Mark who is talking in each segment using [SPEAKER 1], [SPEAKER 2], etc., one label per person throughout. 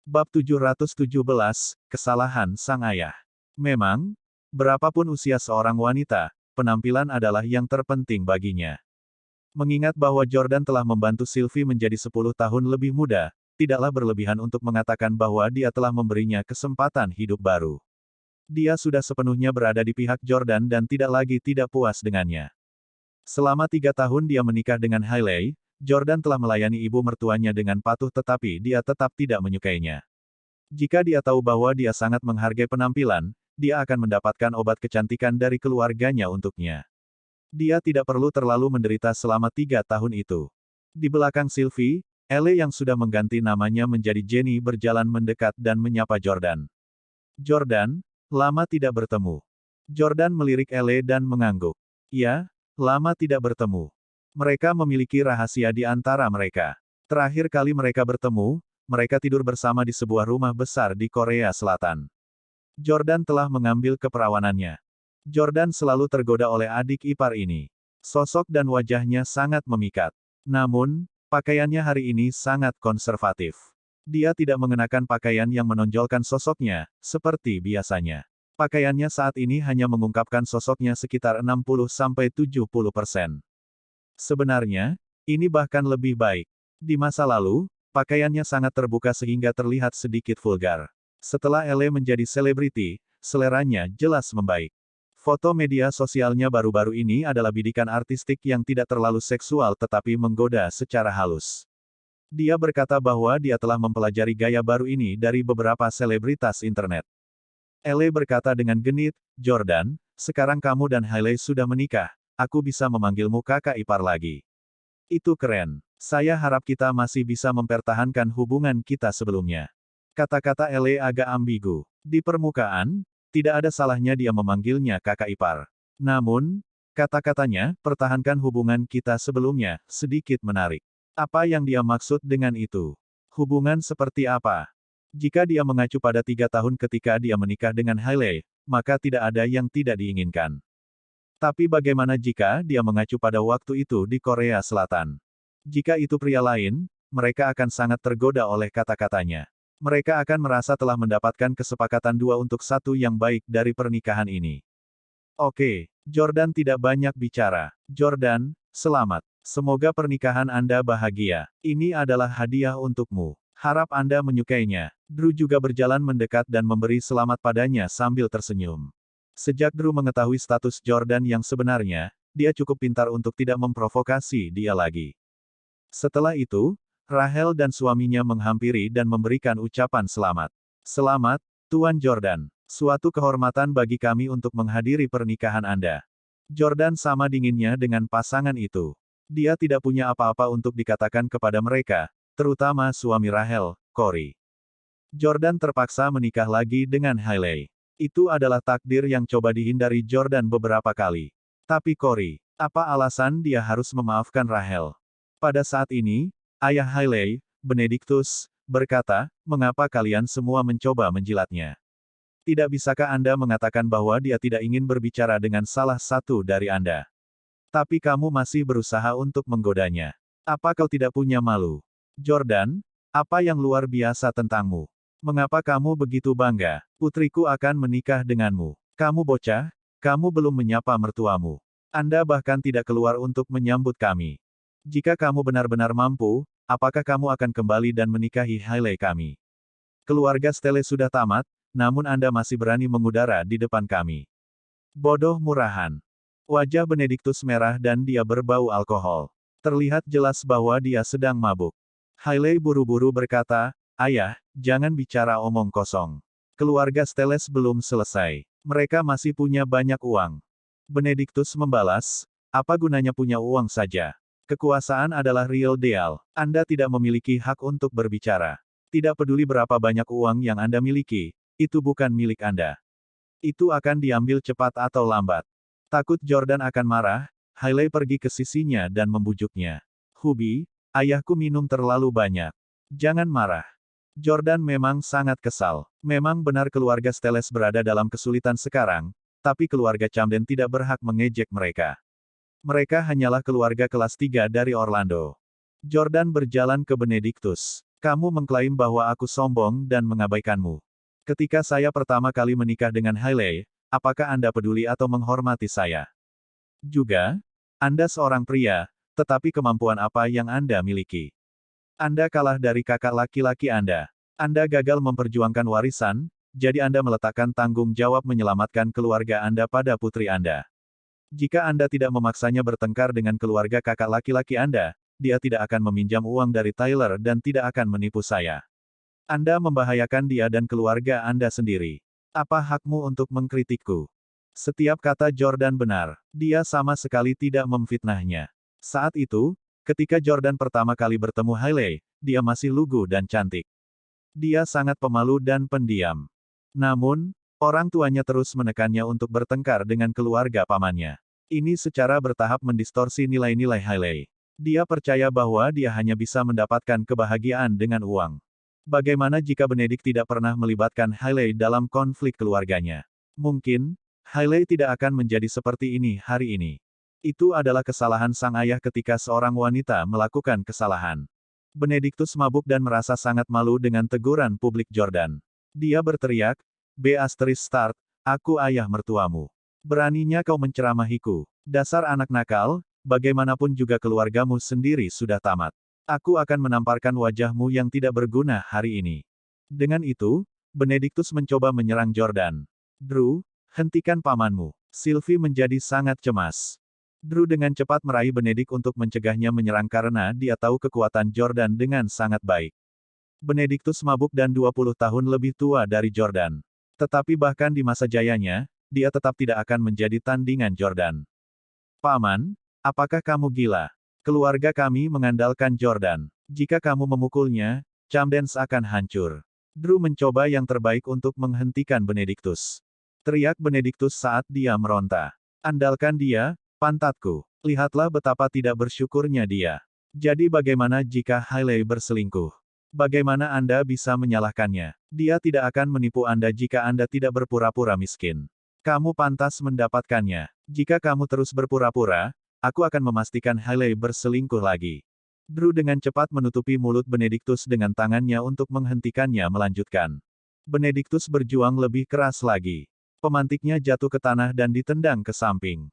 [SPEAKER 1] Bab 717, Kesalahan Sang Ayah. Memang, berapapun usia seorang wanita, penampilan adalah yang terpenting baginya. Mengingat bahwa Jordan telah membantu Sylvie menjadi 10 tahun lebih muda, tidaklah berlebihan untuk mengatakan bahwa dia telah memberinya kesempatan hidup baru. Dia sudah sepenuhnya berada di pihak Jordan dan tidak lagi tidak puas dengannya. Selama 3 tahun dia menikah dengan Hailey, Jordan telah melayani ibu mertuanya dengan patuh tetapi dia tetap tidak menyukainya. Jika dia tahu bahwa dia sangat menghargai penampilan, dia akan mendapatkan obat kecantikan dari keluarganya untuknya. Dia tidak perlu terlalu menderita selama 3 tahun itu. Di belakang Sylvie, Elle yang sudah mengganti namanya menjadi Jenny berjalan mendekat dan menyapa Jordan. Jordan, lama tidak bertemu. Jordan melirik Elle dan mengangguk. Ya, lama tidak bertemu. Mereka memiliki rahasia di antara mereka. Terakhir kali mereka bertemu, mereka tidur bersama di sebuah rumah besar di Korea Selatan. Jordan telah mengambil keperawanannya. Jordan selalu tergoda oleh adik ipar ini. Sosok dan wajahnya sangat memikat. Namun, pakaiannya hari ini sangat konservatif. Dia tidak mengenakan pakaian yang menonjolkan sosoknya, seperti biasanya. Pakaiannya saat ini hanya mengungkapkan sosoknya sekitar 60-70%. Sebenarnya, ini bahkan lebih baik. Di masa lalu, pakaiannya sangat terbuka sehingga terlihat sedikit vulgar. Setelah Elle menjadi selebriti, seleranya jelas membaik. Foto media sosialnya baru-baru ini adalah bidikan artistik yang tidak terlalu seksual tetapi menggoda secara halus. Dia berkata bahwa dia telah mempelajari gaya baru ini dari beberapa selebritas internet. Elle berkata dengan genit, "Jordan, sekarang kamu dan Hailey sudah menikah. Aku bisa memanggilmu kakak ipar lagi. Itu keren. Saya harap kita masih bisa mempertahankan hubungan kita sebelumnya." Kata-kata Elle agak ambigu. Di permukaan, tidak ada salahnya dia memanggilnya kakak ipar. Namun, kata-katanya, pertahankan hubungan kita sebelumnya, sedikit menarik. Apa yang dia maksud dengan itu? Hubungan seperti apa? Jika dia mengacu pada 3 tahun ketika dia menikah dengan Hailey, maka tidak ada yang tidak diinginkan. Tapi bagaimana jika dia mengacu pada waktu itu di Korea Selatan? Jika itu pria lain, mereka akan sangat tergoda oleh kata-katanya. Mereka akan merasa telah mendapatkan kesepakatan 2-1 yang baik dari pernikahan ini. Oke, Jordan tidak banyak bicara. Jordan, selamat. Semoga pernikahan Anda bahagia. Ini adalah hadiah untukmu. Harap Anda menyukainya. Drew juga berjalan mendekat dan memberi selamat padanya sambil tersenyum. Sejak Drew mengetahui status Jordan yang sebenarnya, dia cukup pintar untuk tidak memprovokasi dia lagi. Setelah itu, Rachel dan suaminya menghampiri dan memberikan ucapan selamat. Selamat, Tuan Jordan. Suatu kehormatan bagi kami untuk menghadiri pernikahan Anda. Jordan sama dinginnya dengan pasangan itu. Dia tidak punya apa-apa untuk dikatakan kepada mereka, terutama suami Rachel, Corey. Jordan terpaksa menikah lagi dengan Hailey. Itu adalah takdir yang coba dihindari Jordan beberapa kali. Tapi Corey, apa alasan dia harus memaafkan Rachel? Pada saat ini, ayah Hailey, Benedictus, berkata, "Mengapa kalian semua mencoba menjilatnya? Tidak bisakah Anda mengatakan bahwa dia tidak ingin berbicara dengan salah satu dari Anda? Tapi kamu masih berusaha untuk menggodanya. Apa kau tidak punya malu? Jordan, apa yang luar biasa tentangmu? Mengapa kamu begitu bangga? Putriku akan menikah denganmu. Kamu bocah, kamu belum menyapa mertuamu. Anda bahkan tidak keluar untuk menyambut kami. Jika kamu benar-benar mampu, apakah kamu akan kembali dan menikahi Hailey kami? Keluarga Stelle sudah tamat, namun Anda masih berani mengudara di depan kami. Bodoh murahan." Wajah Benedictus merah dan dia berbau alkohol. Terlihat jelas bahwa dia sedang mabuk. Hailey buru-buru berkata, "Ayah, jangan bicara omong kosong. Keluarga Stelles belum selesai. Mereka masih punya banyak uang." Benedictus membalas, "Apa gunanya punya uang saja? Kekuasaan adalah real deal. Anda tidak memiliki hak untuk berbicara. Tidak peduli berapa banyak uang yang Anda miliki, itu bukan milik Anda. Itu akan diambil cepat atau lambat." Takut Jordan akan marah, Hailey pergi ke sisinya dan membujuknya. "Hubi, ayahku minum terlalu banyak. Jangan marah." Jordan memang sangat kesal. Memang benar keluarga Stelles berada dalam kesulitan sekarang, tapi keluarga Camden tidak berhak mengejek mereka. Mereka hanyalah keluarga kelas 3 dari Orlando. Jordan berjalan ke Benedictus. Kamu mengklaim bahwa aku sombong dan mengabaikanmu. Ketika saya pertama kali menikah dengan Hailey, apakah Anda peduli atau menghormati saya? Juga, Anda seorang pria, tetapi kemampuan apa yang Anda miliki? Anda kalah dari kakak laki-laki Anda. Anda gagal memperjuangkan warisan, jadi Anda meletakkan tanggung jawab menyelamatkan keluarga Anda pada putri Anda. Jika Anda tidak memaksanya bertengkar dengan keluarga kakak laki-laki Anda, dia tidak akan meminjam uang dari Tyler dan tidak akan menipu saya. Anda membahayakan dia dan keluarga Anda sendiri. Apa hakmu untuk mengkritikku? Setiap kata Jordan benar. Dia sama sekali tidak memfitnahnya. Saat itu, ketika Jordan pertama kali bertemu Hailey, dia masih lugu dan cantik. Dia sangat pemalu dan pendiam. Namun, orang tuanya terus menekannya untuk bertengkar dengan keluarga pamannya. Ini secara bertahap mendistorsi nilai-nilai Hailey. Dia percaya bahwa dia hanya bisa mendapatkan kebahagiaan dengan uang. Bagaimana jika Benedict tidak pernah melibatkan Hailey dalam konflik keluarganya? Mungkin, Hailey tidak akan menjadi seperti ini hari ini. Itu adalah kesalahan sang ayah ketika seorang wanita melakukan kesalahan. Benedictus mabuk dan merasa sangat malu dengan teguran publik Jordan. Dia berteriak, "Start, aku ayah mertuamu. Beraninya kau menceramahiku. Dasar anak nakal, bagaimanapun juga keluargamu sendiri sudah tamat. Aku akan menamparkan wajahmu yang tidak berguna hari ini." Dengan itu, Benedictus mencoba menyerang Jordan. "Drew, hentikan pamanmu." Sylvie menjadi sangat cemas. Drew dengan cepat meraih Benedict untuk mencegahnya menyerang karena dia tahu kekuatan Jordan dengan sangat baik. Benedictus mabuk dan 20 tahun lebih tua dari Jordan. Tetapi bahkan di masa jayanya, dia tetap tidak akan menjadi tandingan Jordan. "Paman, apakah kamu gila? Keluarga kami mengandalkan Jordan. Jika kamu memukulnya, Camdens akan hancur." Drew mencoba yang terbaik untuk menghentikan Benedictus. Teriak Benedictus saat dia meronta. "Andalkan dia, pantatku. Lihatlah betapa tidak bersyukurnya dia. Jadi bagaimana jika Hailey berselingkuh? Bagaimana Anda bisa menyalahkannya? Dia tidak akan menipu Anda jika Anda tidak berpura-pura miskin. Kamu pantas mendapatkannya. Jika kamu terus berpura-pura, aku akan memastikan Hailey berselingkuh lagi." Drew dengan cepat menutupi mulut Benedictus dengan tangannya untuk menghentikannya melanjutkan. Benedictus berjuang lebih keras lagi. Pemantiknya jatuh ke tanah dan ditendang ke samping.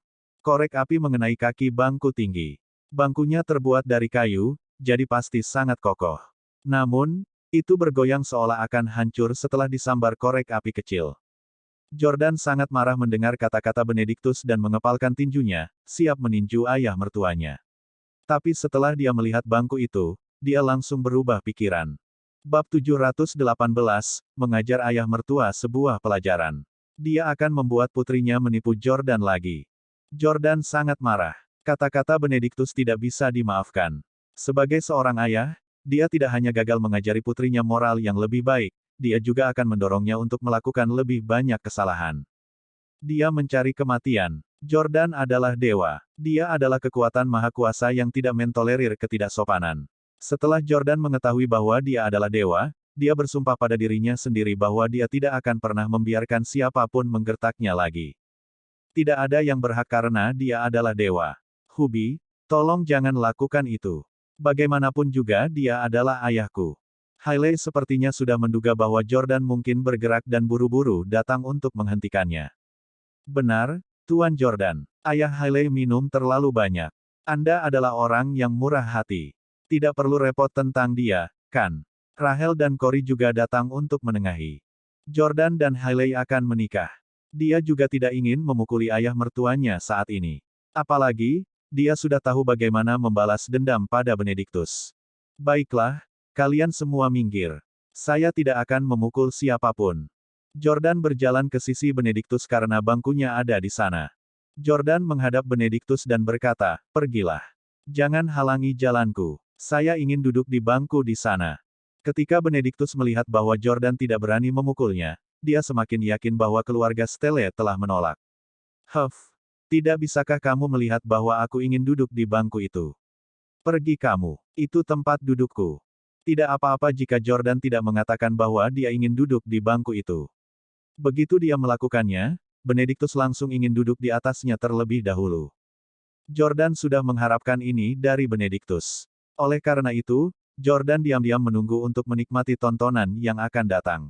[SPEAKER 1] Korek api mengenai kaki bangku tinggi. Bangkunya terbuat dari kayu, jadi pasti sangat kokoh. Namun, itu bergoyang seolah akan hancur setelah disambar korek api kecil. Jordan sangat marah mendengar kata-kata Benedictus dan mengepalkan tinjunya, siap meninju ayah mertuanya. Tapi setelah dia melihat bangku itu, dia langsung berubah pikiran. Bab 718, mengajar ayah mertua sebuah pelajaran. Dia akan membuat putrinya menipu Jordan lagi. Jordan sangat marah. Kata-kata Benedictus tidak bisa dimaafkan. Sebagai seorang ayah, dia tidak hanya gagal mengajari putrinya moral yang lebih baik, dia juga akan mendorongnya untuk melakukan lebih banyak kesalahan. Dia mencari kematian. Jordan adalah dewa. Dia adalah kekuatan maha kuasa yang tidak mentolerir ketidaksopanan. Setelah Jordan mengetahui bahwa dia adalah dewa, dia bersumpah pada dirinya sendiri bahwa dia tidak akan pernah membiarkan siapapun menggertaknya lagi. Tidak ada yang berhak karena dia adalah dewa. "Hubi, tolong jangan lakukan itu. Bagaimanapun juga dia adalah ayahku." Hailey sepertinya sudah menduga bahwa Jordan mungkin bergerak dan buru-buru datang untuk menghentikannya. "Benar, Tuan Jordan. Ayah Hailey minum terlalu banyak. Anda adalah orang yang murah hati. Tidak perlu repot tentang dia, kan?" Rachel dan Cory juga datang untuk menengahi. Jordan dan Hailey akan menikah. Dia juga tidak ingin memukuli ayah mertuanya saat ini. Apalagi, dia sudah tahu bagaimana membalas dendam pada Benedictus. "Baiklah, kalian semua minggir. Saya tidak akan memukul siapapun." Jordan berjalan ke sisi Benedictus karena bangkunya ada di sana. Jordan menghadap Benedictus dan berkata, "Pergilah. Jangan halangi jalanku. Saya ingin duduk di bangku di sana." Ketika Benedictus melihat bahwa Jordan tidak berani memukulnya, dia semakin yakin bahwa keluarga Stelle telah menolak. Tidak bisakah kamu melihat bahwa aku ingin duduk di bangku itu? Pergi kamu. Itu tempat dudukku." Tidak apa-apa jika Jordan tidak mengatakan bahwa dia ingin duduk di bangku itu. Begitu dia melakukannya, Benedictus langsung ingin duduk di atasnya terlebih dahulu. Jordan sudah mengharapkan ini dari Benedictus. Oleh karena itu, Jordan diam-diam menunggu untuk menikmati tontonan yang akan datang.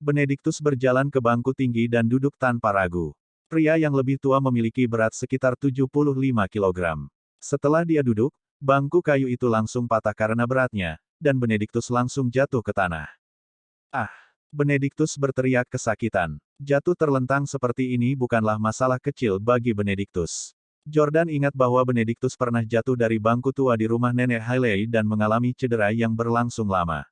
[SPEAKER 1] Benediktus berjalan ke bangku tinggi dan duduk tanpa ragu. Pria yang lebih tua memiliki berat sekitar 75 kilogram. Setelah dia duduk, bangku kayu itu langsung patah karena beratnya, dan Benediktus langsung jatuh ke tanah. Ah! Benediktus berteriak kesakitan. Jatuh terlentang seperti ini bukanlah masalah kecil bagi Benediktus. Jordan ingat bahwa Benediktus pernah jatuh dari bangku tua di rumah nenek Hailey dan mengalami cedera yang berlangsung lama.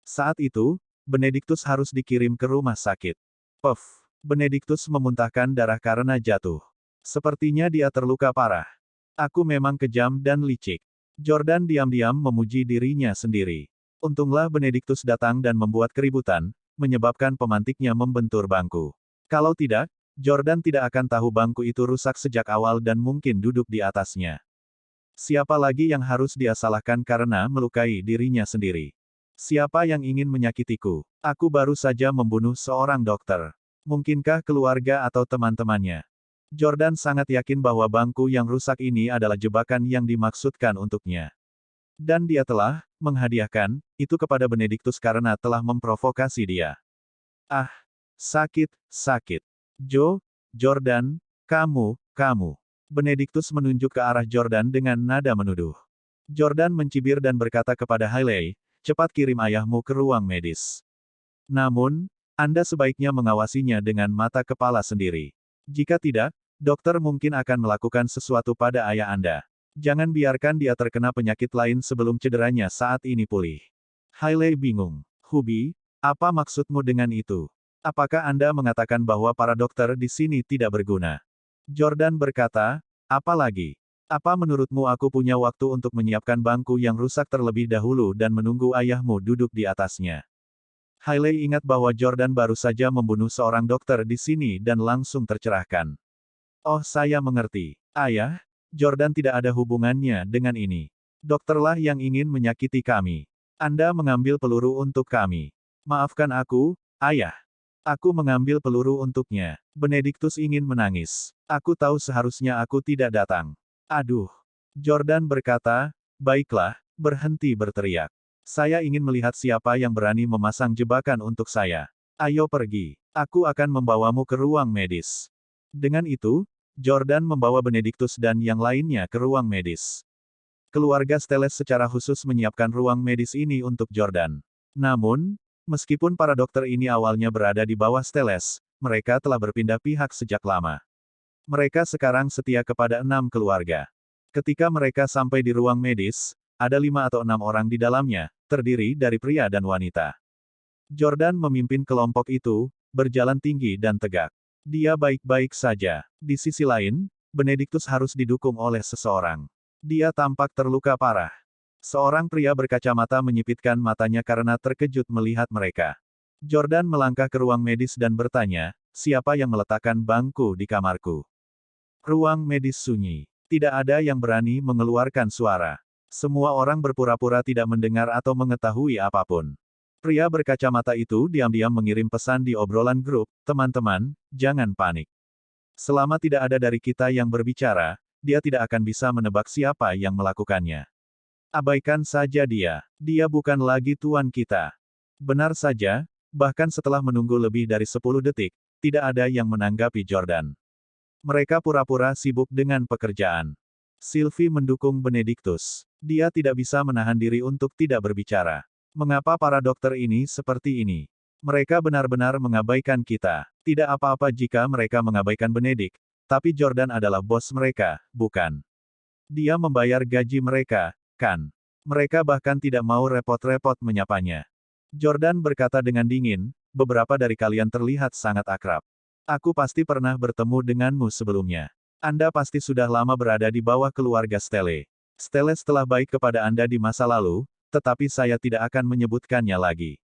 [SPEAKER 1] Saat itu, Benediktus harus dikirim ke rumah sakit. Puff! Benediktus memuntahkan darah karena jatuh. Sepertinya dia terluka parah. Aku memang kejam dan licik. Jordan diam-diam memuji dirinya sendiri. Untunglah Benediktus datang dan membuat keributan, menyebabkan pemantiknya membentur bangku. Kalau tidak, Jordan tidak akan tahu bangku itu rusak sejak awal dan mungkin duduk di atasnya. Siapa lagi yang harus dia salahkan karena melukai dirinya sendiri? Siapa yang ingin menyakitiku? Aku baru saja membunuh seorang dokter. Mungkinkah keluarga atau teman-temannya? Jordan sangat yakin bahwa bangku yang rusak ini adalah jebakan yang dimaksudkan untuknya. Dan dia telah menghadiahkan itu kepada Benediktus karena telah memprovokasi dia. Ah! Sakit, sakit. Jordan, kamu. Benediktus menunjuk ke arah Jordan dengan nada menuduh. Jordan mencibir dan berkata kepada Hailey, cepat kirim ayahmu ke ruang medis. Namun, Anda sebaiknya mengawasinya dengan mata kepala sendiri. Jika tidak, dokter mungkin akan melakukan sesuatu pada ayah Anda. Jangan biarkan dia terkena penyakit lain sebelum cederanya saat ini pulih. Hailey bingung. Hubi, apa maksudmu dengan itu? Apakah Anda mengatakan bahwa para dokter di sini tidak berguna? Jordan berkata, apa lagi? Apa menurutmu aku punya waktu untuk menyiapkan bangku yang rusak terlebih dahulu dan menunggu ayahmu duduk di atasnya? Hailey ingat bahwa Jordan baru saja membunuh seorang dokter di sini dan langsung tercerahkan. Oh, saya mengerti. Ayah, Jordan tidak ada hubungannya dengan ini. Dokterlah yang ingin menyakiti kami. Anda mengambil peluru untuk kami. Maafkan aku, ayah. Aku mengambil peluru untuknya. Benediktus ingin menangis. Aku tahu seharusnya aku tidak datang. Aduh. Jordan berkata, baiklah, berhenti berteriak. Saya ingin melihat siapa yang berani memasang jebakan untuk saya. Ayo pergi. Aku akan membawamu ke ruang medis. Dengan itu, Jordan membawa Benediktus dan yang lainnya ke ruang medis. Keluarga Steles secara khusus menyiapkan ruang medis ini untuk Jordan. Namun, meskipun para dokter ini awalnya berada di bawah Steles, mereka telah berpindah pihak sejak lama. Mereka sekarang setia kepada 6 keluarga. Ketika mereka sampai di ruang medis, ada 5 atau 6 orang di dalamnya, terdiri dari pria dan wanita. Jordan memimpin kelompok itu, berjalan tinggi dan tegak. Dia baik-baik saja. Di sisi lain, Benediktus harus didukung oleh seseorang. Dia tampak terluka parah. Seorang pria berkacamata menyipitkan matanya karena terkejut melihat mereka. Jordan melangkah ke ruang medis dan bertanya, siapa yang meletakkan bangku di kamarku? Ruang medis sunyi. Tidak ada yang berani mengeluarkan suara. Semua orang berpura-pura tidak mendengar atau mengetahui apapun. Pria berkacamata itu diam-diam mengirim pesan di obrolan grup, teman-teman, jangan panik. Selama tidak ada dari kita yang berbicara, dia tidak akan bisa menebak siapa yang melakukannya. Abaikan saja dia. Dia bukan lagi tuan kita. Benar saja, bahkan setelah menunggu lebih dari 10 detik, tidak ada yang menanggapi Jordan. Mereka pura-pura sibuk dengan pekerjaan. Sylvie mendukung Benediktus. Dia tidak bisa menahan diri untuk tidak berbicara. Mengapa para dokter ini seperti ini? Mereka benar-benar mengabaikan kita. Tidak apa-apa jika mereka mengabaikan Benedik, tapi Jordan adalah bos mereka, bukan? Dia membayar gaji mereka, kan? Mereka bahkan tidak mau repot-repot menyapanya. Jordan berkata dengan dingin, beberapa dari kalian terlihat sangat akrab. Aku pasti pernah bertemu denganmu sebelumnya. Anda pasti sudah lama berada di bawah keluarga Stele. Stele telah baik kepada Anda di masa lalu, tetapi saya tidak akan menyebutkannya lagi.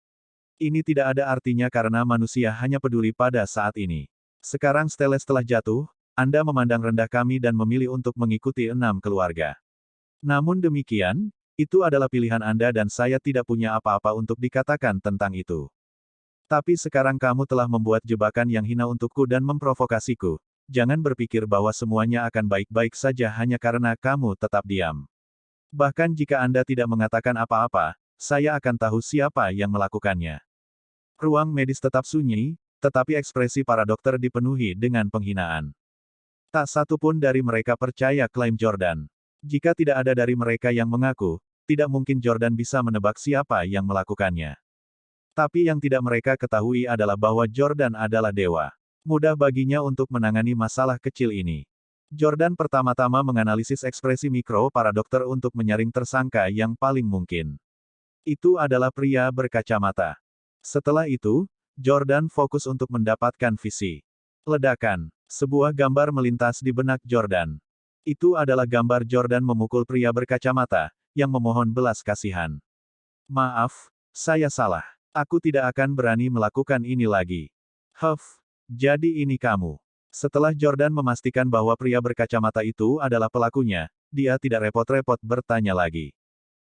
[SPEAKER 1] Ini tidak ada artinya karena manusia hanya peduli pada saat ini. Sekarang Stele telah jatuh, Anda memandang rendah kami dan memilih untuk mengikuti 6 keluarga. Namun demikian, itu adalah pilihan Anda dan saya tidak punya apa-apa untuk dikatakan tentang itu. Tapi sekarang kamu telah membuat jebakan yang hina untukku dan memprovokasiku. Jangan berpikir bahwa semuanya akan baik-baik saja hanya karena kamu tetap diam. Bahkan jika Anda tidak mengatakan apa-apa, saya akan tahu siapa yang melakukannya. Ruang medis tetap sunyi, tetapi ekspresi para dokter dipenuhi dengan penghinaan. Tak satu pun dari mereka percaya klaim Jordan. Jika tidak ada dari mereka yang mengaku, tidak mungkin Jordan bisa menebak siapa yang melakukannya. Tapi yang tidak mereka ketahui adalah bahwa Jordan adalah dewa. Mudah baginya untuk menangani masalah kecil ini. Jordan pertama-tama menganalisis ekspresi mikro para dokter untuk menyaring tersangka yang paling mungkin. Itu adalah pria berkacamata. Setelah itu, Jordan fokus untuk mendapatkan visi. Ledakan. Sebuah gambar melintas di benak Jordan. Itu adalah gambar Jordan memukul pria berkacamata, yang memohon belas kasihan. Maaf, saya salah. Aku tidak akan berani melakukan ini lagi. Huff, jadi ini kamu. Setelah Jordan memastikan bahwa pria berkacamata itu adalah pelakunya, dia tidak repot-repot bertanya lagi.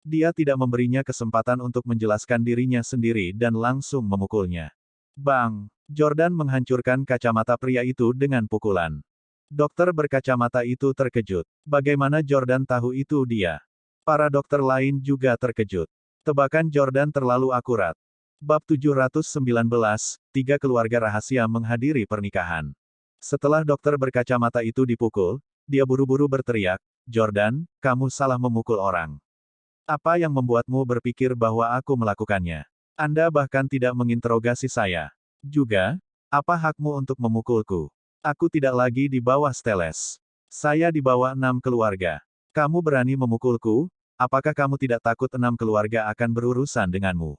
[SPEAKER 1] Dia tidak memberinya kesempatan untuk menjelaskan dirinya sendiri dan langsung memukulnya. Bang! Jordan menghancurkan kacamata pria itu dengan pukulan. Dokter berkacamata itu terkejut. Bagaimana Jordan tahu itu dia? Para dokter lain juga terkejut. Tebakan Jordan terlalu akurat. Bab 719, tiga keluarga rahasia menghadiri pernikahan. Setelah dokter berkacamata itu dipukul, dia buru-buru berteriak, Jordan, kamu salah memukul orang. Apa yang membuatmu berpikir bahwa aku melakukannya? Anda bahkan tidak menginterogasi saya. Juga, apa hakmu untuk memukulku? Aku tidak lagi di bawah Steles. Saya di bawah 6 keluarga. Kamu berani memukulku? Apakah kamu tidak takut 6 keluarga akan berurusan denganmu?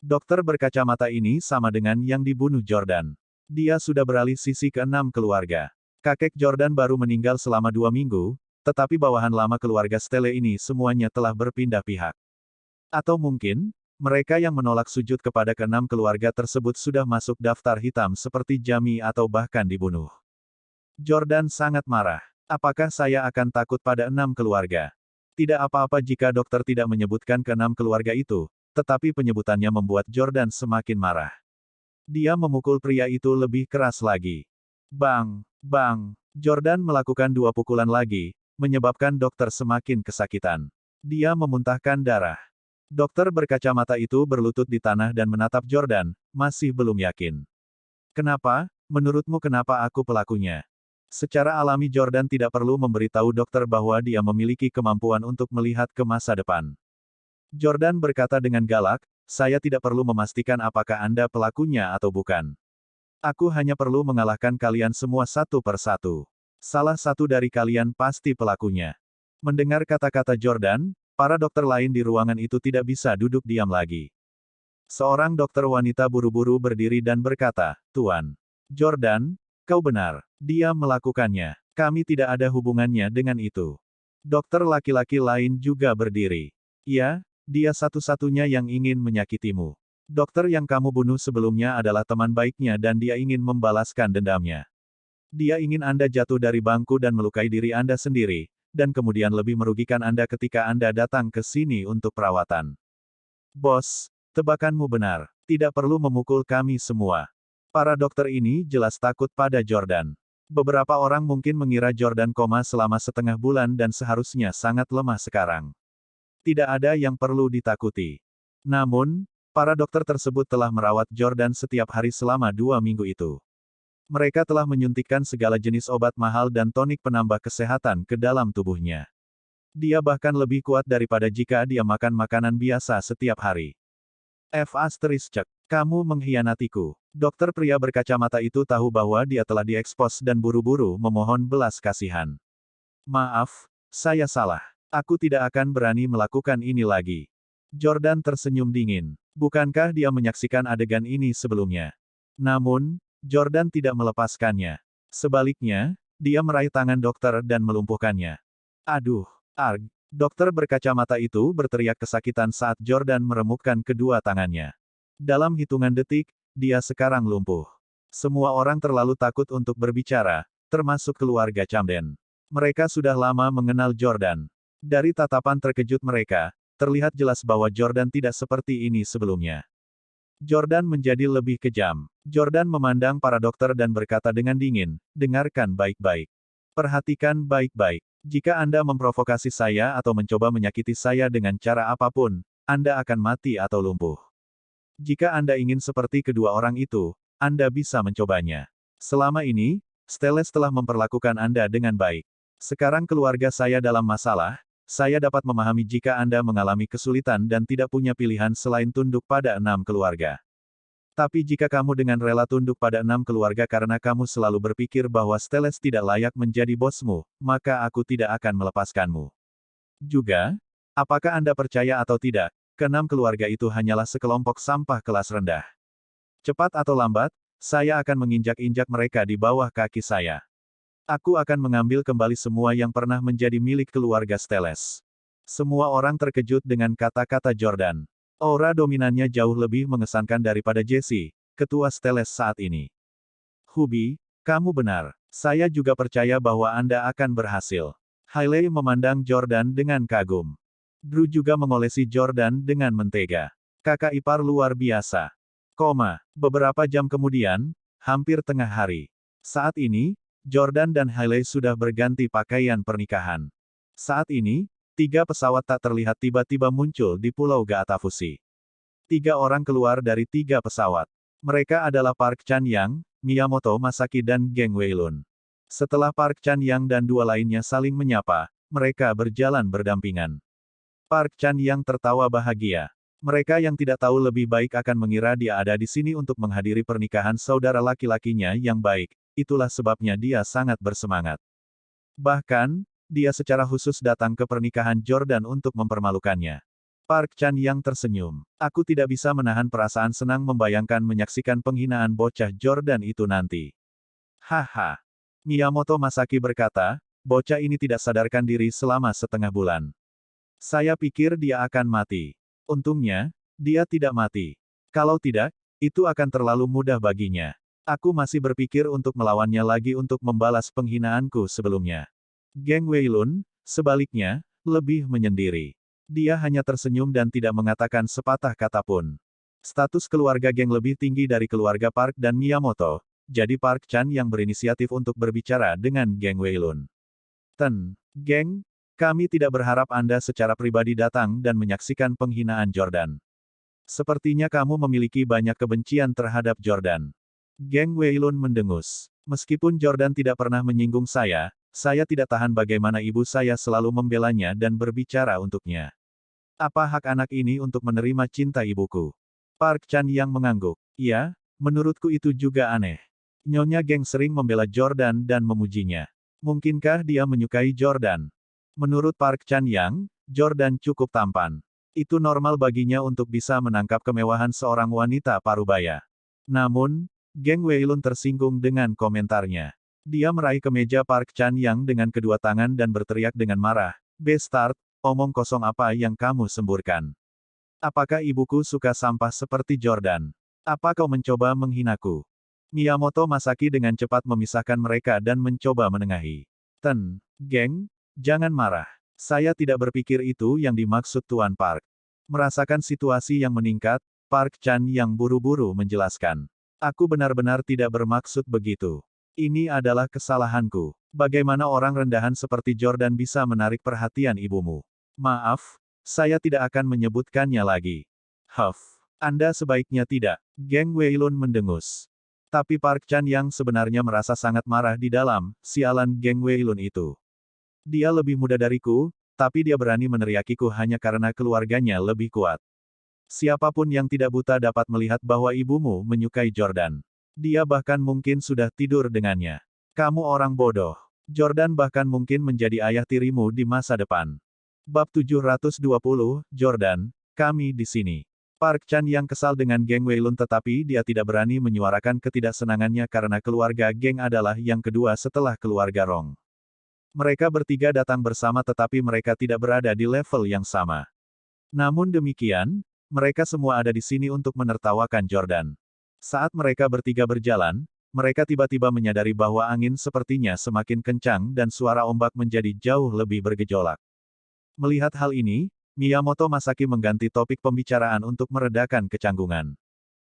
[SPEAKER 1] Dokter berkacamata ini sama dengan yang dibunuh Jordan. Dia sudah beralih sisi ke 6 keluarga. Kakek Jordan baru meninggal selama 2 minggu, tetapi bawahan lama keluarga Stele ini semuanya telah berpindah pihak. Atau mungkin, mereka yang menolak sujud kepada ke-6 keluarga tersebut sudah masuk daftar hitam seperti Jami atau bahkan dibunuh. Jordan sangat marah. Apakah saya akan takut pada 6 keluarga? Tidak apa-apa jika dokter tidak menyebutkan ke-6 keluarga itu, tetapi penyebutannya membuat Jordan semakin marah. Dia memukul pria itu lebih keras lagi. Bang! Bang! Jordan melakukan 2 pukulan lagi, menyebabkan dokter semakin kesakitan. Dia memuntahkan darah. Dokter berkacamata itu berlutut di tanah dan menatap Jordan, masih belum yakin. Kenapa? Menurutmu kenapa aku pelakunya? Secara alami Jordan tidak perlu memberitahu dokter bahwa dia memiliki kemampuan untuk melihat ke masa depan. Jordan berkata dengan galak, saya tidak perlu memastikan apakah Anda pelakunya atau bukan. Aku hanya perlu mengalahkan kalian semua satu per satu. Salah satu dari kalian pasti pelakunya. Mendengar kata-kata Jordan, para dokter lain di ruangan itu tidak bisa duduk diam lagi. Seorang dokter wanita buru-buru berdiri dan berkata, Tuan Jordan, kau benar. Dia melakukannya. Kami tidak ada hubungannya dengan itu. Dokter laki-laki lain juga berdiri. Ya, dia satu-satunya yang ingin menyakitimu. Dokter yang kamu bunuh sebelumnya adalah teman baiknya dan dia ingin membalaskan dendamnya. Dia ingin Anda jatuh dari bangku dan melukai diri Anda sendiri, dan kemudian lebih merugikan Anda ketika Anda datang ke sini untuk perawatan. Bos, tebakanmu benar. Tidak perlu memukul kami semua. Para dokter ini jelas takut pada Jordan. Beberapa orang mungkin mengira Jordan koma selama setengah bulan dan seharusnya sangat lemah sekarang. Tidak ada yang perlu ditakuti. Namun, para dokter tersebut telah merawat Jordan setiap hari selama 2 minggu itu. Mereka telah menyuntikkan segala jenis obat mahal dan tonik penambah kesehatan ke dalam tubuhnya. Dia bahkan lebih kuat daripada jika dia makan makanan biasa setiap hari. Kamu mengkhianatiku. Dokter pria berkacamata itu tahu bahwa dia telah diekspos dan buru-buru memohon belas kasihan. Maaf, saya salah. Aku tidak akan berani melakukan ini lagi. Jordan tersenyum dingin. Bukankah dia menyaksikan adegan ini sebelumnya? Namun, Jordan tidak melepaskannya. Sebaliknya, dia meraih tangan dokter dan melumpuhkannya. Aduh, arg. Dokter berkacamata itu berteriak kesakitan saat Jordan meremukkan kedua tangannya. Dalam hitungan detik, dia sekarang lumpuh. Semua orang terlalu takut untuk berbicara, termasuk keluarga Camden. Mereka sudah lama mengenal Jordan. Dari tatapan terkejut mereka, terlihat jelas bahwa Jordan tidak seperti ini sebelumnya. Jordan menjadi lebih kejam. Jordan memandang para dokter dan berkata dengan dingin, dengarkan baik-baik. Perhatikan baik-baik. Jika Anda memprovokasi saya atau mencoba menyakiti saya dengan cara apapun, Anda akan mati atau lumpuh. Jika Anda ingin seperti kedua orang itu, Anda bisa mencobanya. Selama ini, Steles telah memperlakukan Anda dengan baik. Sekarang keluarga saya dalam masalah, saya dapat memahami jika Anda mengalami kesulitan dan tidak punya pilihan selain tunduk pada 6 keluarga. Tapi jika kamu dengan rela tunduk pada 6 keluarga karena kamu selalu berpikir bahwa Steles tidak layak menjadi bosmu, maka aku tidak akan melepaskanmu. Juga, apakah Anda percaya atau tidak, keenam keluarga itu hanyalah sekelompok sampah kelas rendah. Cepat atau lambat, saya akan menginjak-injak mereka di bawah kaki saya. Aku akan mengambil kembali semua yang pernah menjadi milik keluarga Steles. Semua orang terkejut dengan kata-kata Jordan. Aura dominannya jauh lebih mengesankan daripada Jesse, ketua Steles saat ini. Hubi, kamu benar. Saya juga percaya bahwa Anda akan berhasil. Hailey memandang Jordan dengan kagum. Drew juga mengolesi Jordan dengan mentega. Kakak ipar luar biasa. Beberapa jam kemudian, hampir tengah hari. Saat ini, Jordan dan Hailey sudah berganti pakaian pernikahan. Saat ini, 3 pesawat tak terlihat tiba-tiba muncul di Pulau Gaatafushi. 3 orang keluar dari 3 pesawat. Mereka adalah Park Chan-yang, Miyamoto Masaki dan Geng Weilun. Setelah Park Chan-yang dan 2 lainnya saling menyapa, mereka berjalan berdampingan. Park Chan-yang tertawa bahagia. Mereka yang tidak tahu lebih baik akan mengira dia ada di sini untuk menghadiri pernikahan saudara laki-lakinya yang baik, itulah sebabnya dia sangat bersemangat. Bahkan, dia secara khusus datang ke pernikahan Jordan untuk mempermalukannya. Park Chan-yang tersenyum. Aku tidak bisa menahan perasaan senang membayangkan menyaksikan penghinaan bocah Jordan itu nanti. Haha. Miyamoto Masaki berkata, bocah ini tidak sadarkan diri selama setengah bulan. Saya pikir dia akan mati. Untungnya, dia tidak mati. Kalau tidak, itu akan terlalu mudah baginya. Aku masih berpikir untuk melawannya lagi untuk membalas penghinaanku sebelumnya. Geng Weilun, sebaliknya, lebih menyendiri. Dia hanya tersenyum dan tidak mengatakan sepatah kata pun. Status keluarga Geng lebih tinggi dari keluarga Park dan Miyamoto, jadi Park Chan yang berinisiatif untuk berbicara dengan Geng Weilun. Geng, kami tidak berharap Anda secara pribadi datang dan menyaksikan penghinaan Jordan. Sepertinya kamu memiliki banyak kebencian terhadap Jordan. Geng Weilun mendengus. Meskipun Jordan tidak pernah menyinggung saya tidak tahan bagaimana ibu saya selalu membelanya dan berbicara untuknya. Apa hak anak ini untuk menerima cinta ibuku? Park Chan yang mengangguk. Ya, menurutku itu juga aneh. Nyonya Geng sering membela Jordan dan memujinya. Mungkinkah dia menyukai Jordan? Menurut Park Chan-yang, Jordan cukup tampan. Itu normal baginya untuk bisa menangkap kemewahan seorang wanita parubaya. Namun, Geng Weilun tersinggung dengan komentarnya. Dia meraih kemeja Park Chan-yang dengan kedua tangan dan berteriak dengan marah, "Bastard, omong kosong apa yang kamu semburkan? Apakah ibuku suka sampah seperti Jordan? Apa kau mencoba menghinaku?" Miyamoto Masaki dengan cepat memisahkan mereka dan mencoba menengahi. Geng, jangan marah. Saya tidak berpikir itu yang dimaksud Tuan Park. Merasakan situasi yang meningkat, Park Chan yang buru-buru menjelaskan. Aku benar-benar tidak bermaksud begitu. Ini adalah kesalahanku. Bagaimana orang rendahan seperti Jordan bisa menarik perhatian ibumu? Maaf, saya tidak akan menyebutkannya lagi. Anda sebaiknya tidak. Geng Weilun mendengus. Tapi Park Chan yang sebenarnya merasa sangat marah di dalam, sialan Geng Weilun itu. Dia lebih muda dariku, tapi dia berani meneriakiku hanya karena keluarganya lebih kuat. Siapapun yang tidak buta dapat melihat bahwa ibumu menyukai Jordan. Dia bahkan mungkin sudah tidur dengannya. Kamu orang bodoh. Jordan bahkan mungkin menjadi ayah tirimu di masa depan. Bab 720, Jordan, kami di sini. Park Chan yang kesal dengan Geng Weilun tetapi dia tidak berani menyuarakan ketidaksenangannya karena keluarga Geng adalah yang kedua setelah keluarga Rong. Mereka bertiga datang bersama tetapi mereka tidak berada di level yang sama. Namun demikian, mereka semua ada di sini untuk menertawakan Jordan. Saat mereka bertiga berjalan, mereka tiba-tiba menyadari bahwa angin sepertinya semakin kencang dan suara ombak menjadi jauh lebih bergejolak. Melihat hal ini, Miyamoto Masaki mengganti topik pembicaraan untuk meredakan kecanggungan.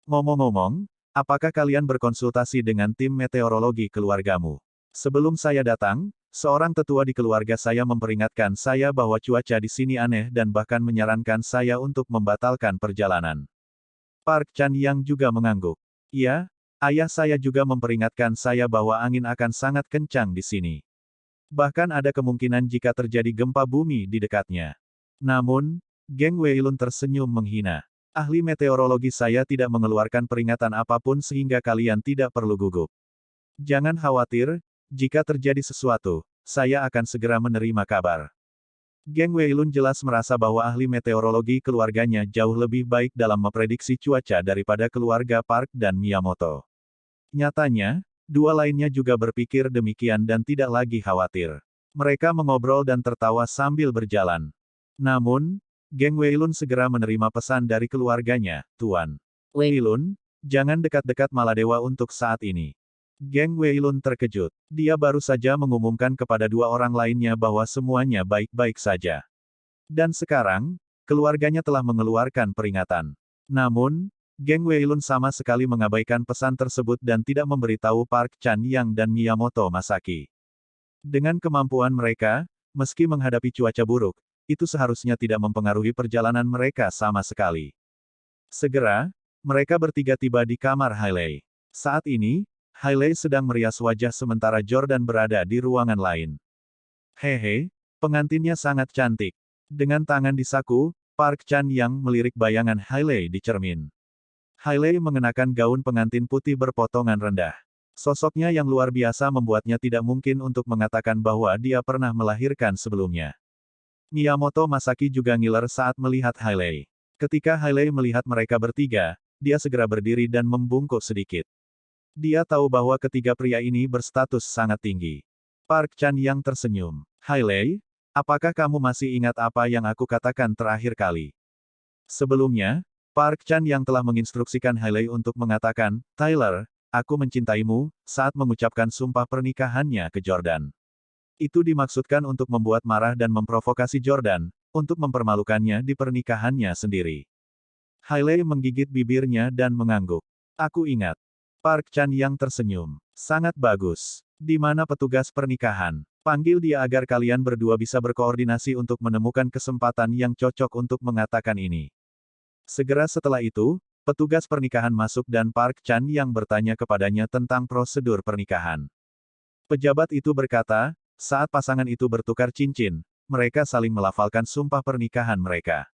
[SPEAKER 1] Ngomong-ngomong, apakah kalian berkonsultasi dengan tim meteorologi keluargamu? Sebelum saya datang, Seorang tetua di keluarga saya memperingatkan saya bahwa cuaca di sini aneh dan bahkan menyarankan saya untuk membatalkan perjalanan. Park Chan-yang juga mengangguk. Ya, ayah saya juga memperingatkan saya bahwa angin akan sangat kencang di sini. Bahkan ada kemungkinan jika terjadi gempa bumi di dekatnya. Namun, Geng Weilun tersenyum menghina. Ahli meteorologi saya tidak mengeluarkan peringatan apapun sehingga kalian tidak perlu gugup. Jangan khawatir, jika terjadi sesuatu, saya akan segera menerima kabar. Geng Weilun jelas merasa bahwa ahli meteorologi keluarganya jauh lebih baik dalam memprediksi cuaca daripada keluarga Park dan Miyamoto. Nyatanya, dua lainnya juga berpikir demikian dan tidak lagi khawatir. Mereka mengobrol dan tertawa sambil berjalan. Namun, Geng Weilun segera menerima pesan dari keluarganya, Tuan Weilun, jangan dekat-dekat Maladewa untuk saat ini. Geng Weilun terkejut. Dia baru saja mengumumkan kepada dua orang lainnya bahwa semuanya baik-baik saja. Dan sekarang, keluarganya telah mengeluarkan peringatan. Namun, Geng Weilun sama sekali mengabaikan pesan tersebut dan tidak memberitahu Park Chan-yang dan Miyamoto Masaki. Dengan kemampuan mereka, meski menghadapi cuaca buruk, itu seharusnya tidak mempengaruhi perjalanan mereka sama sekali. Segera, mereka bertiga tiba di kamar Hailey. Saat ini, Hailey sedang merias wajah sementara Jordan berada di ruangan lain. Hehe, pengantinnya sangat cantik. Dengan tangan di saku, Park Chan-yang melirik bayangan Hailey di cermin. Hailey mengenakan gaun pengantin putih berpotongan rendah. Sosoknya yang luar biasa membuatnya tidak mungkin untuk mengatakan bahwa dia pernah melahirkan sebelumnya. Miyamoto Masaki juga ngiler saat melihat Hailey. Ketika Hailey melihat mereka bertiga, dia segera berdiri dan membungkuk sedikit. Dia tahu bahwa ketiga pria ini berstatus sangat tinggi. Park Chan-yang tersenyum. Hailey, apakah kamu masih ingat apa yang aku katakan terakhir kali? Sebelumnya, Park Chan-yang telah menginstruksikan Hailey untuk mengatakan, Tyler, aku mencintaimu, saat mengucapkan sumpah pernikahannya ke Jordan. Itu dimaksudkan untuk membuat marah dan memprovokasi Jordan, untuk mempermalukannya di pernikahannya sendiri. Hailey menggigit bibirnya dan mengangguk. Aku ingat. Park Chan-yang tersenyum. Sangat bagus. Di mana petugas pernikahan? Panggil dia agar kalian berdua bisa berkoordinasi untuk menemukan kesempatan yang cocok untuk mengatakan ini. Segera setelah itu, petugas pernikahan masuk dan Park Chan-yang bertanya kepadanya tentang prosedur pernikahan. Pejabat itu berkata, saat pasangan itu bertukar cincin, mereka saling melafalkan sumpah pernikahan mereka.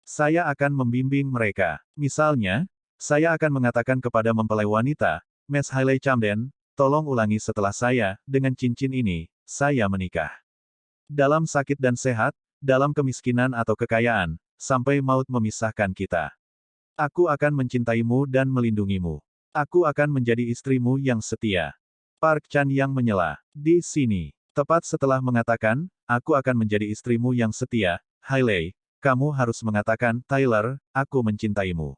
[SPEAKER 1] Saya akan membimbing mereka. Misalnya, saya akan mengatakan kepada mempelai wanita, Miss Hailey Camden, tolong ulangi setelah saya, dengan cincin ini, saya menikah. Dalam sakit dan sehat, dalam kemiskinan atau kekayaan, sampai maut memisahkan kita. Aku akan mencintaimu dan melindungimu. Aku akan menjadi istrimu yang setia. Park Chan-yang menyela. Di sini. Tepat setelah mengatakan, aku akan menjadi istrimu yang setia, Hailey, kamu harus mengatakan, Tyler, aku mencintaimu.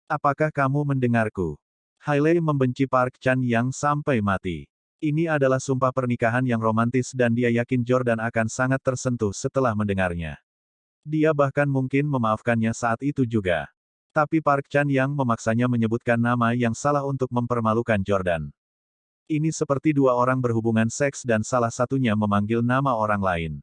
[SPEAKER 1] Apakah kamu mendengarku? Hailey membenci Park Chan-yang sampai mati. Ini adalah sumpah pernikahan yang romantis dan dia yakin Jordan akan sangat tersentuh setelah mendengarnya. Dia bahkan mungkin memaafkannya saat itu juga. Tapi Park Chan-yang memaksanya menyebutkan nama yang salah untuk mempermalukan Jordan. Ini seperti dua orang berhubungan seks dan salah satunya memanggil nama orang lain.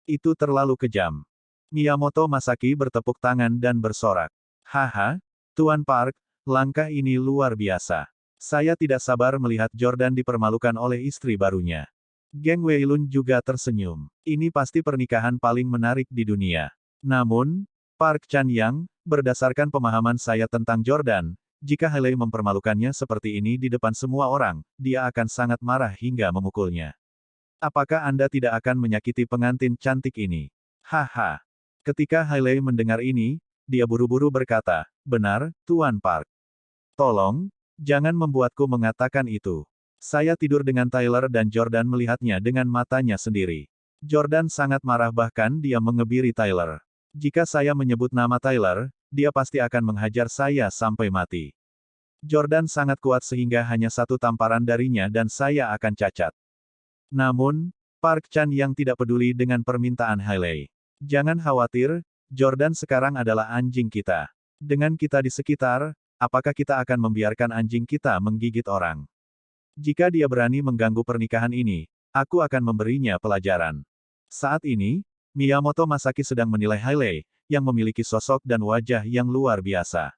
[SPEAKER 1] Itu terlalu kejam. Miyamoto Masaki bertepuk tangan dan bersorak. Haha, Tuan Park, langkah ini luar biasa. Saya tidak sabar melihat Jordan dipermalukan oleh istri barunya. Geng Weilun juga tersenyum. Ini pasti pernikahan paling menarik di dunia. Namun, Park Chan-yang, berdasarkan pemahaman saya tentang Jordan, jika Hailey mempermalukannya seperti ini di depan semua orang, dia akan sangat marah hingga memukulnya. Apakah Anda tidak akan menyakiti pengantin cantik ini? Haha. Ketika Hailey mendengar ini, dia buru-buru berkata, benar, Tuan Park. Tolong, jangan membuatku mengatakan itu. Saya tidur dengan Tyler dan Jordan melihatnya dengan matanya sendiri. Jordan sangat marah bahkan dia mengebiri Tyler. Jika saya menyebut nama Tyler, dia pasti akan menghajar saya sampai mati. Jordan sangat kuat sehingga hanya satu tamparan darinya dan saya akan cacat. Namun, Park Chan-yang tidak peduli dengan permintaan Hailey. Jangan khawatir, Jordan sekarang adalah anjing kita. Dengan kita di sekitar, apakah kita akan membiarkan anjing kita menggigit orang? Jika dia berani mengganggu pernikahan ini, aku akan memberinya pelajaran. Saat ini, Miyamoto Masaki sedang menilai Hailey, yang memiliki sosok dan wajah yang luar biasa.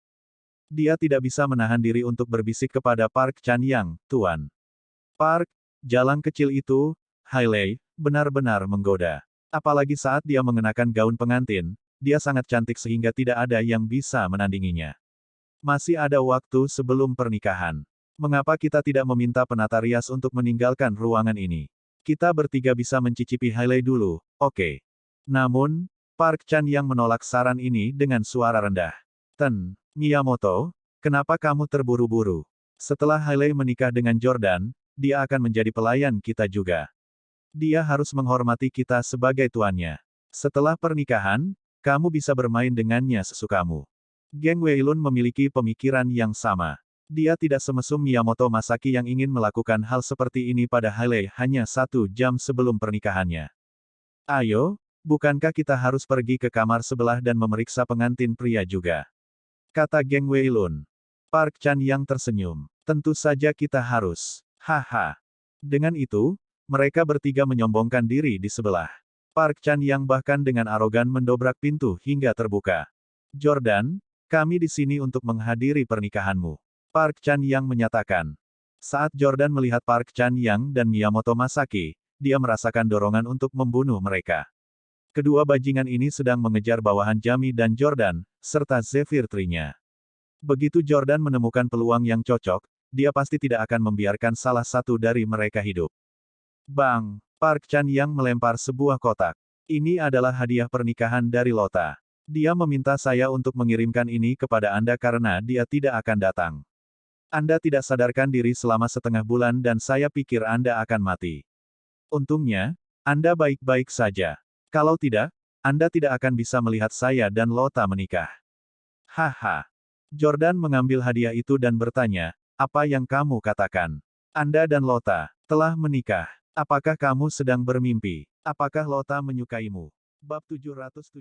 [SPEAKER 1] Dia tidak bisa menahan diri untuk berbisik kepada Park Chan-yang, Tuan. Park, jalan kecil itu, Hailey, benar-benar menggoda. Apalagi saat dia mengenakan gaun pengantin, dia sangat cantik sehingga tidak ada yang bisa menandinginya. Masih ada waktu sebelum pernikahan. Mengapa kita tidak meminta penata rias untuk meninggalkan ruangan ini? Kita bertiga bisa mencicipi Hailey dulu, oke. Namun, Park Chan yang menolak saran ini dengan suara rendah. Miyamoto, kenapa kamu terburu-buru? Setelah Hailey menikah dengan Jordan, dia akan menjadi pelayan kita juga. Dia harus menghormati kita sebagai tuannya. Setelah pernikahan, kamu bisa bermain dengannya sesukamu. Geng Weilun memiliki pemikiran yang sama. Dia tidak semesum Miyamoto Masaki yang ingin melakukan hal seperti ini pada Hailey hanya 1 jam sebelum pernikahannya. Ayo, bukankah kita harus pergi ke kamar sebelah dan memeriksa pengantin pria juga? Kata Geng Weilun. Park Chan yang tersenyum. Tentu saja kita harus. Haha. Dengan itu, mereka bertiga menyombongkan diri di sebelah. Park Chan yang bahkan dengan arogan mendobrak pintu hingga terbuka. Jordan, kami di sini untuk menghadiri pernikahanmu. Park Chan yang menyatakan. Saat Jordan melihat Park Chan yang dan Miyamoto Masaki, dia merasakan dorongan untuk membunuh mereka. Kedua bajingan ini sedang mengejar bawahan Jami dan Jordan, serta Zephyr Tree-nya. Begitu Jordan menemukan peluang yang cocok, dia pasti tidak akan membiarkan salah satu dari mereka hidup. Bang! Park Chan yang melempar sebuah kotak. Ini adalah hadiah pernikahan dari Lota. Dia meminta saya untuk mengirimkan ini kepada Anda karena dia tidak akan datang. Anda tidak sadarkan diri selama setengah bulan dan saya pikir Anda akan mati. Untungnya, Anda baik-baik saja. Kalau tidak, Anda tidak akan bisa melihat saya dan Lota menikah. Haha. Jordan mengambil hadiah itu dan bertanya, apa yang kamu katakan? Anda dan Lota telah menikah. Apakah kamu sedang bermimpi? Apakah Lota menyukaimu? Bab 717